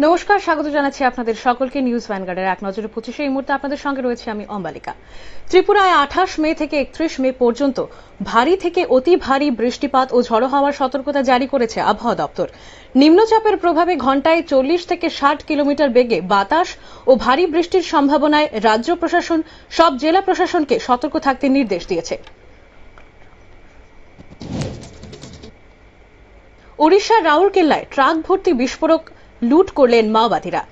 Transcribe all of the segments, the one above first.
নমস্কার, স্বাগত জানাচ্ছি আপনাদের সকলকে নিউজ ভ্যানগার্ডের এক নজরে 25 এই মুহূর্তে আপনাদের সঙ্গে রয়েছে আমি অম্বালিকা। ত্রিপুরায় 28 মে থেকে 31 মে পর্যন্ত ভারী থেকে অতি ভারী বৃষ্টিপাত ও ঝড়ো হওয়ার সতর্কতা জারি করেছে আবহাওয়া দপ্তর। নিম্নচাপের প্রভাবে ঘন্টায় 40 থেকে 60 কিলোমিটার বেগে বাতাস ও ভারী বৃষ্টির সম্ভাবনায় রাজ্য প্রশাসন সব জেলা প্রশাসনকে সতর্ক থাকতে নির্দেশ দিয়েছে। ওড়িশার রাউরকেল্লায় ট্রাক ভর্তি বিস্ফোরক লুট করলেন মাওবাদীরা।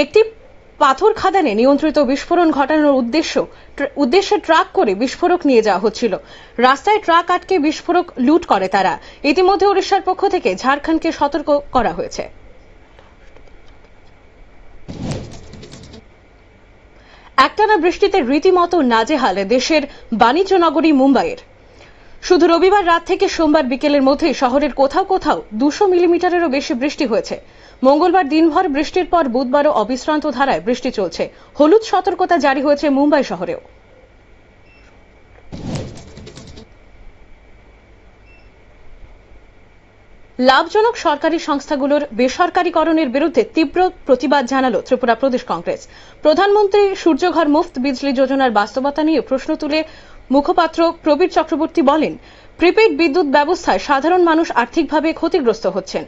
একটি পাথর খাদানে নিয়ন্ত্রিত বিস্ফোরণ ঘটানোর উদ্দেশ্যে ট্রাক করে বিস্ফোরক নিয়ে যাওয়া হচ্ছিল। রাস্তায় ট্রাক আটকে বিস্ফোরক লুট করে তারা। ইতিমধ্যে ওড়িশার পক্ষ থেকে ঝাড়খণ্ডকে সতর্ক করা হয়েছে। একটানা বৃষ্টিতে রীতিমতো নাজেহাল দেশের বাণিজ্য নগরী মুম্বাইয়ের। শুধু রবিবার রাত থেকে সোমবার বিকেলের মধ্যে শহরের কোথাও কোথাও 200 মিলিমিটারেরও বেশি বৃষ্টি হয়েছে। মঙ্গলবার দিনভর বৃষ্টির পর বুধবারও অবিশ্রান্ত ধারায় বৃষ্টি চলছে। হলুদ সতর্কতা জারি হয়েছে মুম্বাই শহরেও। লাভজনক সরকারি সংস্থাগুলোর বেসরকারীকরণের বিরুদ্ধে তীব্র প্রতিবাদ জানালো ত্রিপুরা প্রদেশ কংগ্রেস। প্রধানমন্ত্রী সূর্যঘর মুফত বিজলি যোজনার বাস্তবতা নিয়ে প্রশ্ন তুলে মুখপাত্র প্রবীর চক্রবর্তী বলেন, প্রিপেইড বিদ্যুৎ ব্যবস্থায় সাধারণ মানুষ আর্থিকভাবে ক্ষতিগ্রস্ত হচ্ছেন।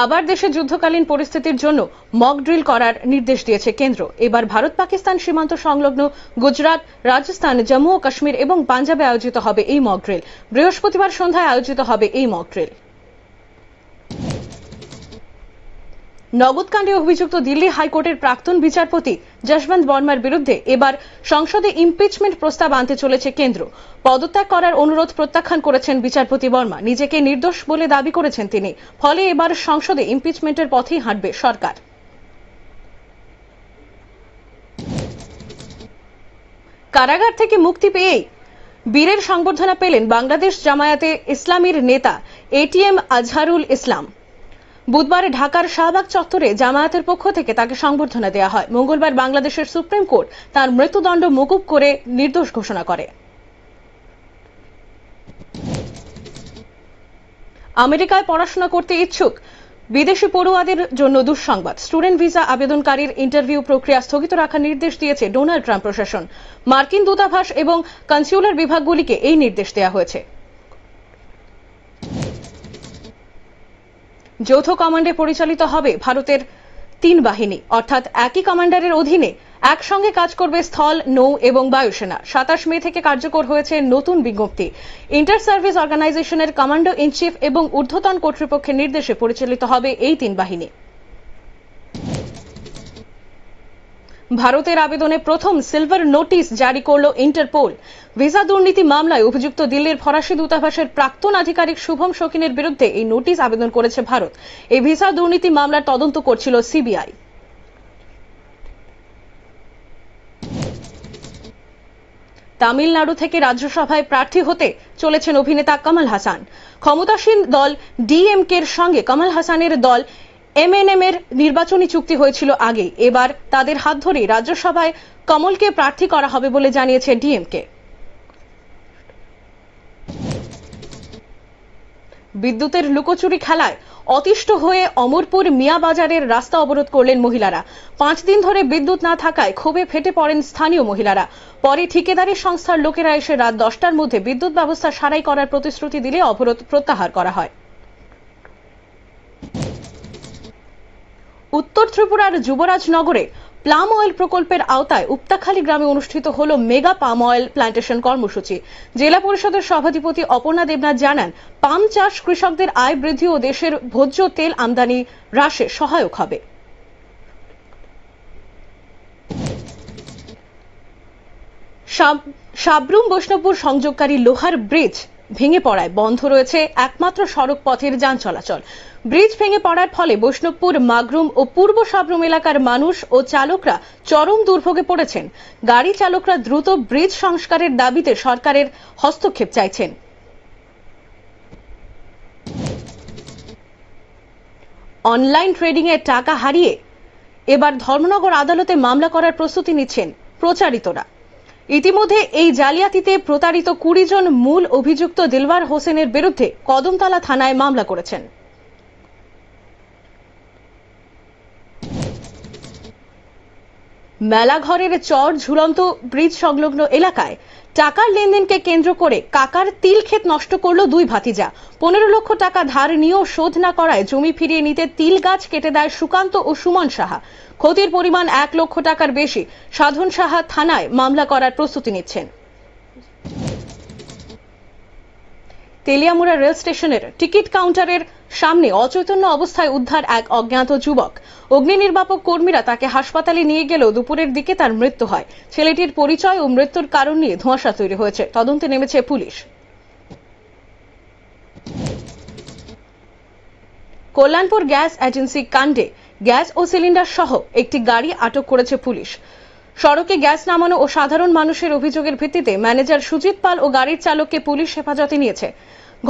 আবার দেশে যুদ্ধকালীন পরিস্থিতির জন্য মক ড্রিল করার নির্দেশ দিয়েছে কেন্দ্র। এবার ভারত পাকিস্তান সীমান্ত সংলগ্ন গুজরাট, রাজস্থান, জম্মু ও কাশ্মীর এবং পাঞ্জাবে আয়োজিত হবে এই মক ড্রিল। বৃহস্পতিবার সন্ধ্যায় আয়োজিত হবে এই মক ড্রিল। নগদকাণ্ডে অভিযুক্ত দিল্লি হাইকোর্টের প্রাক্তন বিচারপতি যশবন্ত বর্মার বিরুদ্ধে এবার সংসদে ইমপিচমেন্ট প্রস্তাব আনতে চলেছে কেন্দ্র। পদত্যাগ করার অনুরোধ প্রত্যাখ্যান করেছেন বিচারপতি বর্মা। নিজেকে নির্দোষ বলে দাবি করেছেন তিনি। ফলে এবার সংসদে ইমপিচমেন্টের পথেই হাঁটবে সরকার। কারাগার থেকে মুক্তি পেয়েই বীরের সংবর্ধনা পেলেন বাংলাদেশ জামায়াতে ইসলামীর নেতা এটিএম আজহারুল ইসলাম। বুধবার ঢাকার শাহবাগ চত্বরে জামায়াতের পক্ষ থেকে তাকে সংবর্ধনা দেওয়া হয়। মঙ্গলবার বাংলাদেশের সুপ্রিম কোর্ট তার মৃত্যুদণ্ড মকুব করে নির্দোষ ঘোষণা করে। আমেরিকায় পড়াশোনা করতে ইচ্ছুক বিদেশি পড়ুয়াদের জন্য দুঃসংবাদ। স্টুডেন্ট ভিসা আবেদনকারীর ইন্টারভিউ প্রক্রিয়া স্থগিত রাখার নির্দেশ দিয়েছে ডোনাল্ড ট্রাম্প প্রশাসন। মার্কিন দূতাবাস এবং কনস্যুলার বিভাগগুলিকে এই নির্দেশ দেওয়া হয়েছে। যৌথ কমান্ডে পরিচালিত হবে ভারতের 3 বাহিনী, অর্থাৎ একই কমান্ডারের অধীনে একসঙ্গে কাজ করবে স্থল, নৌ এবং বায়ুসেনা। 27 মে থেকে কার্যকর হয়েছে নতুন বিজ্ঞপ্তি। ইন্টার সার্ভিস অর্গানাইজেশনের কমান্ডো ইন চিফ এবং ঊর্ধ্বতন কর্তৃপক্ষের নির্দেশে পরিচালিত হবে এই 3 বাহিনী। ভারতের আবেদনে প্রথম সিলভার নোটিশ জারি করল ইন্টারপোল। ভিসা দুর্নীতি মামলায় অভিযুক্ত দিল্লির ফরাসি দূতাবাসের প্রাক্তন আধিকারিক শুভম শকিনের বিরুদ্ধে এই নোটিশ আবেদন করেছে ভারত। এই ভিসা দুর্নীতি মামলার তদন্ত করছিল সিবিআই। তামিলনাড়ু থেকে রাজ্যসভায় প্রার্থী হতে চলেছেন অভিনেতা কমল হাসান। ক্ষমতাসীন দল ডিএমকের সঙ্গে কমল হাসানের দল এমএনএম এর নির্বাচনী চুক্তি হয়েছিল আগে। এবার তাদের হাত ধরে রাজ্যসভায় কমলকে প্রার্থী করা হবে বলে জানিয়েছে ডিএমকে। বিদ্যুতের লুকোচুরি খেলায় অতিষ্ঠ হয়ে অমরপুর মিয়াবাজারের রাস্তা অবরোধ করলেন মহিলারা। 5 দিন ধরে বিদ্যুৎ না থাকায় ক্ষোভে ফেটে পড়েন স্থানীয় মহিলারা। পরে ঠিকাদারি সংস্থার লোকেরা এসে রাত 10টার মধ্যে বিদ্যুৎ ব্যবস্থা সারাই করার প্রতিশ্রুতি দিলে অবরোধ প্রত্যাহার করা হয়। উত্তর ত্রিপুরার যুবরাজনগরে প্লাম অয়েল প্রকল্পের আওতায় উপতাখালী গ্রামে অনুষ্ঠিত হল মেগা পাম অয়েল প্ল্যান্টেশন কর্মসূচি। জেলা পরিষদের সভাধিপতি অপর্ণা দেবনাথ জানান, পাম চাষ কৃষকদের আয় বৃদ্ধি ও দেশের ভোজ্য তেল আমদানি হ্রাসে সহায়ক হবে। সাবরুম বৈষ্ণবপুর সংযোগকারী লোহার ব্রিজ ভেঙে পড়ায় বন্ধ রয়েছে একমাত্র সড়ক পথের যান চলাচল। ব্রিজ ভেঙে পড়ার ফলে বৈষ্ণবপুর, মাগরুম ও পূর্ব সাবরুম এলাকার মানুষ ও চালকরা চরম দুর্ভোগে পড়েছেন। গাড়ি চালকরা দ্রুত ব্রিজ সংস্কারের দাবিতে সরকারের হস্তক্ষেপ চাইছেন। অনলাইন ট্রেডিং এ টাকা হারিয়ে এবার ধর্মনগর আদালতে মামলা করার প্রস্তুতি নিচ্ছেন প্রচারিতরা। ইতিমধ্যে এই জালিয়াতিতে প্রতারিত 20 জন মূল অভিযুক্ত দিলওয়ার হোসেনের বিরুদ্ধে কদমতলা থানায় মামলা করেছেন। মেলাঘরের চর ঝুলন্ত ব্রিজ সংলগ্ন এলাকায় টাকার লেনদেনকে কেন্দ্র করে কাকার তিল ক্ষেত নষ্ট করলো দুই ভাতিজা। 15 লক্ষ টাকা ধার নিয়েও শোধ না করায় জমি ফিরিয়ে নিতে তিল গাছ কেটে দেয় সুকান্ত ও সুমন সাহা। ক্ষতির পরিমাণ 1 লক্ষ টাকার বেশি। সাধন সাহা থানায় মামলা করার প্রস্তুতি নিচ্ছেন। তেলিয়ামুড়া রেল স্টেশনের টিকিট কাউন্টারের সামনে অচৈতন্য অবস্থায় উদ্ধার এক অজ্ঞাত যুবক। অগ্নি নির্বাপক কর্মীরা তাকে হাসপাতালে নিয়ে গেলেও দুপুরের দিকে তার মৃত্যু হয়। ছেলেটির পরিচয় ও মৃত্যুর কারণ নিয়ে ধোঁয়াশা তৈরি হয়েছে। তদন্তে নেমেছে পুলিশ। কল্যাণপুর গ্যাস এজেন্সি কাণ্ডে গ্যাস ও সিলিন্ডার সহ একটি গাড়ি আটক করেছে পুলিশ। সড়কে গ্যাস নামানো ও সাধারণ মানুষের অভিযোগের ভিত্তিতে ম্যানেজার সুজিত পাল ও গাড়ির চালককে পুলিশ হেফাজতে নিয়েছে।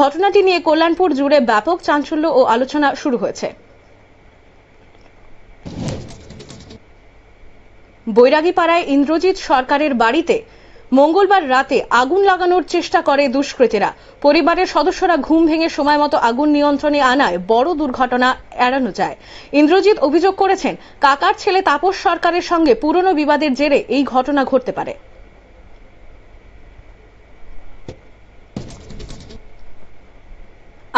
ঘটনাটি নিয়ে কল্যাণপুর জুড়ে ব্যাপক চাঞ্চল্য ও আলোচনা শুরু হয়েছে। বৈরাগীপাড়ায় ইন্দ্রজিৎ সরকারের বাড়িতে মঙ্গলবার রাতে আগুন লাগানোর চেষ্টা করে দুষ্কৃতীরা। পরিবারের সদস্যরা ঘুম ভেঙে সময় মতো আগুন নিয়ন্ত্রণে আনায় বড় দুর্ঘটনা এড়ানো যায়। ইন্দ্রজিৎ অভিযোগ করেছেন, কাকার ছেলে তাপস সরকারের সঙ্গে পুরনো বিবাদের জেরে এই ঘটনা ঘটতে পারে।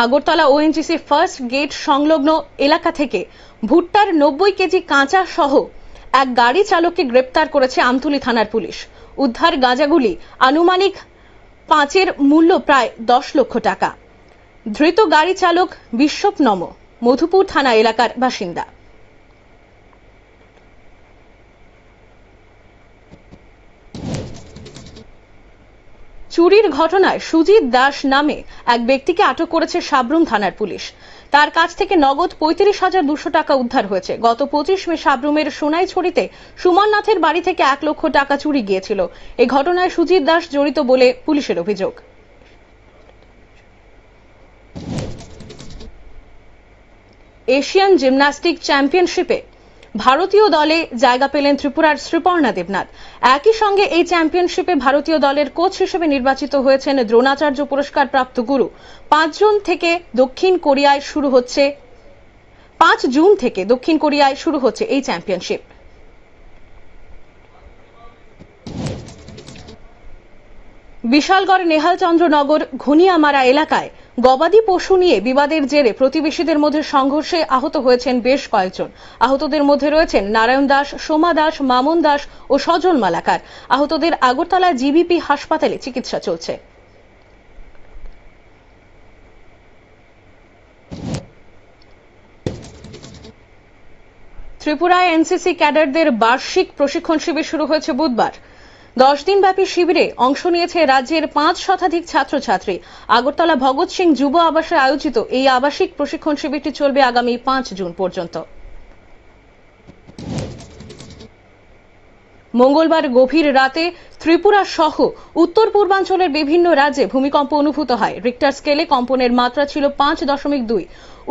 আগরতলা ওএনজিসি ফার্স্ট গেট সংলগ্ন এলাকা থেকে ভুট্টার 90 কেজি কাঁচা সহ এক গাড়ি চালককে গ্রেপ্তার করেছে আমতলী থানার পুলিশ। উদ্ধার গাঁজাগুলি আনুমানিক 5-এর মূল্য প্রায় 10 লক্ষ টাকা। ধৃত গাড়ি চালক বিশ্বপ নম মধুপুর থানা এলাকার বাসিন্দা। চুরির ঘটনায় সুজিত দাস নামে এক ব্যক্তিকে আটক করেছে সাব্রুম থানার পুলিশ। তার কাছ থেকে নগদ 35,200 টাকা উদ্ধার হয়েছে। গত 25 মে সাব্রুমের সোনাইছড়িতে সুমন নাথের বাড়ি থেকে 1 লক্ষ টাকা চুরি গিয়েছিল। এই ঘটনায় সুজিত দাস জড়িত বলে পুলিশের অভিযোগ। এশিয়ান জিমন্যাস্টিক চ্যাম্পিয়নশিপে ভারতীয় দলে জায়গা পেলেন ত্রিপুরার শ্রীপর্ণা দেবনাথ। একই সঙ্গে এই চ্যাম্পিয়নশিপে ভারতীয় দলের কোচ হিসেবে নির্বাচিত হয়েছেন দ্রোণাচার্য পুরস্কার প্রাপ্ত গুরু। 5 জুন থেকে দক্ষিণ কোরিয়ায় শুরু হচ্ছে এই চ্যাম্পিয়নশিপ। বিশালগড় নেহালচন্দ্রনগর ঘনিয়ামারা এলাকায় গবাদি পশু নিয়ে বিবাদের জেরে প্রতিবেশীদের মধ্যে সংঘর্ষে আহত হয়েছেন বেশ কয়েকজন। আহতদের মধ্যে রয়েছেন নারায়ণ দাস, সোমা দাস, মামন দাস ও সজল মালাকার। আহতদের আগরতলা জিবিপি হাসপাতালে চিকিৎসা চলছে। ত্রিপুরায় এনসিসি ক্যাডারদের বার্ষিক প্রশিক্ষণ শিবির শুরু হয়েছে বুধবার। 10 দিনব্যাপী শিবিরে অংশ নিয়েছে রাজ্যের 5 শতাধিক ছাত্রছাত্রী। আগরতলা ভগৎ সিং যুব আবাসে আয়োজিত এই আবাসিক প্রশিক্ষণ শিবিরটি চলবে আগামী 5 জুন পর্যন্ত। মঙ্গলবার গভীর রাতে ত্রিপুরা সহ উত্তর পূর্বাঞ্চলের বিভিন্ন রাজ্যে ভূমিকম্প অনুভূত হয়। রিক্টার স্কেলে কম্পনের মাত্রা ছিল 5.2।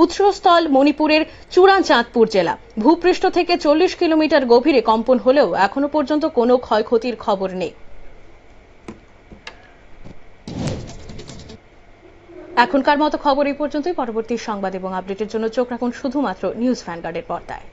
উৎসস্থল মণিপুরের চূড়াচাঁদপুর জেলা। ভূপৃষ্ঠ থেকে 40 কিলোমিটার গভীরে কম্পন হলেও এখনো পর্যন্ত কোনো ক্ষয়ক্ষতির খবর নেই। এখনকার মতো খবর এই পর্যন্তই। পরবর্তী সংবাদ এবং আপডেটের জন্য চোখ রাখুন শুধুমাত্র নিউজ ভ্যানগার্ডের পর্দায়।